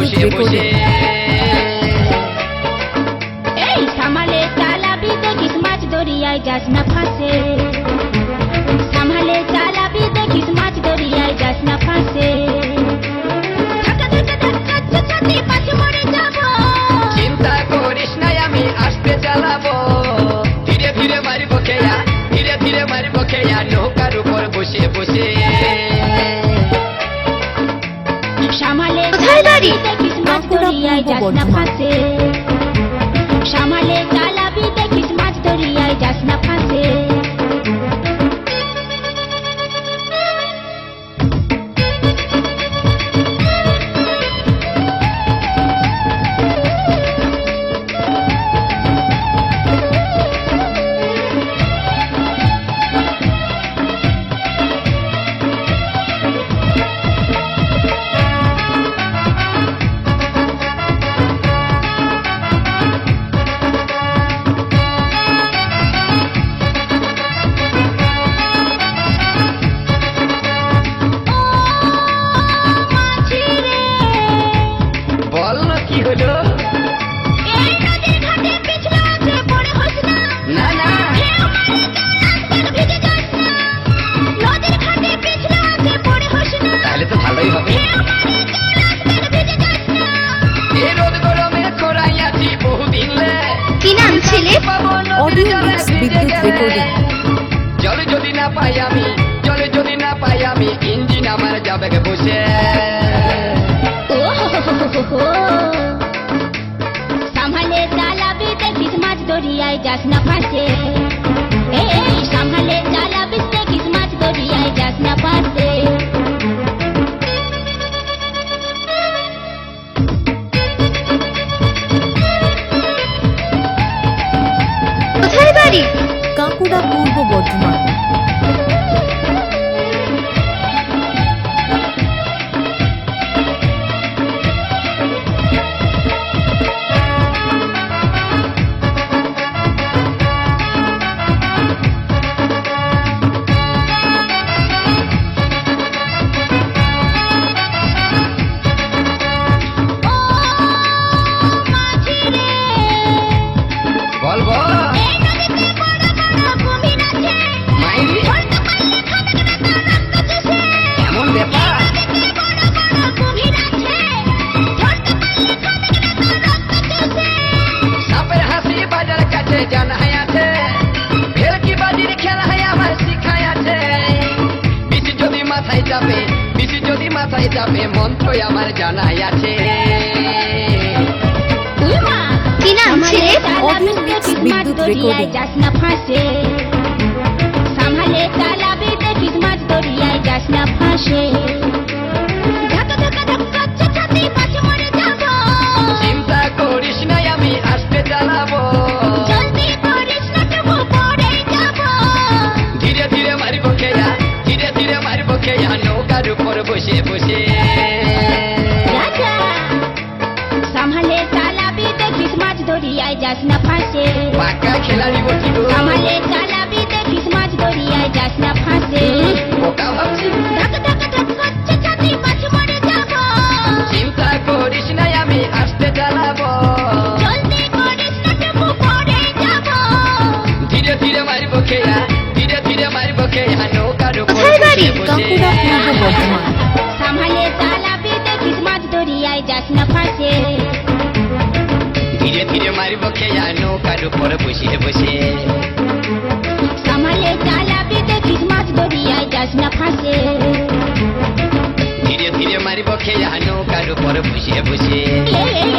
বিদ্যুৎ রেকর্ডিং। এই সামালে চালাবি দেখিস মাছ দরিয়ায় যাস না ফাঁসে, সামালে চালাবি দেখিস মাছ দরিয়ায় যাস না ফাঁসে। চিন্তা করিস না আমি আসতে চালাবো, ধীরে ধীরে মারিব খেয়া, ধীরে ধীরে মারিব খেয়া, নৌকার উপর বসে বসে। সামালে চালাবি দেখিস মাছ দরিয়ায় যাস না ফাঁসে, সামালে চালাবি দেখিস মাছ দরিয়ায় যাস না ফাঁসে। বল না কি হলো? না না তাহলে তো ভালোই হবে। এই রোদ গরমে খোরাই আছি বহুদিন লে, কি নাম ছিলে? অডিও মিক্স বিদ্যুৎ রেকর্ডিং। জলে যদি না পাই আমি, জলে যদি না পাই আমি, ইঞ্জিন আমার যাবে বসে। সামালে চালাবি দেখিস মাছ দরিয়ায় যাস না ফাঁসে, এই সামালে চালাবি দেখিস মাছ দরিয়ায় যাস না ফাঁসে। কোথায় বাড়ি? কাঁকুড়া, পূর্ব বর্ধমান। বল বল মাইরি, এমন ব্যাপার? সাপের হাসি বাজার কাছে জানাই আছে, ভেলকি বাজির খেলা আমার শিখাই আছে। বিচি যদি মাথায় যাবে, বিচি যদি মাথায় যাবে, মন্ত্র আমার জানাই আছে। কি নাম ছিলে? অডিও মিক্স বিদ্যুৎ রেকর্ডিং। যাস না ফাঁসে, সামালে চালাবি দেখিস মাছ দরিয়ায় যাস না ফাঁসে। চিন্তা করিস না আমি আসতে চালাবো, ধীরে ধীরে মারিব খেয়া, ধীরে ধীরে মারিব খেয়া, নৌকার উপর বসে বসে। সামালে চালাবি দেখিস মাছ দরিয়ায় যাস না ফাঁসে, পাকা খেলাড়ি বটি গো, সামালে চালাবি দেখিস মাছ দরিয়ায় যাস না ফাঁসে। বোকা ভাবছি। চিন্তা করিস না আমি আসতে চালাবো, ধীরে ধীরে মারিব খেয়া, ধীরে ধীরে মারিব খেয়া, নৌকার উপর কোথায় বাড়ি? বসে বসে। কাঁকুড়া, পূর্ব বর্ধমান। সামালে চালাবি দেখিস মাছ দরিয়ায় যাস না ফাঁসে, ধীরে ধীরে মারিব খেয়া, নৌকার উপর বসে বসে। সামালে চালাবি দেখিস মাছ দরিয়ায় যাস না ফাঁসে। ধীরে ধীরে মারিব খেয়া, নৌকার উপর বসে বসে। এই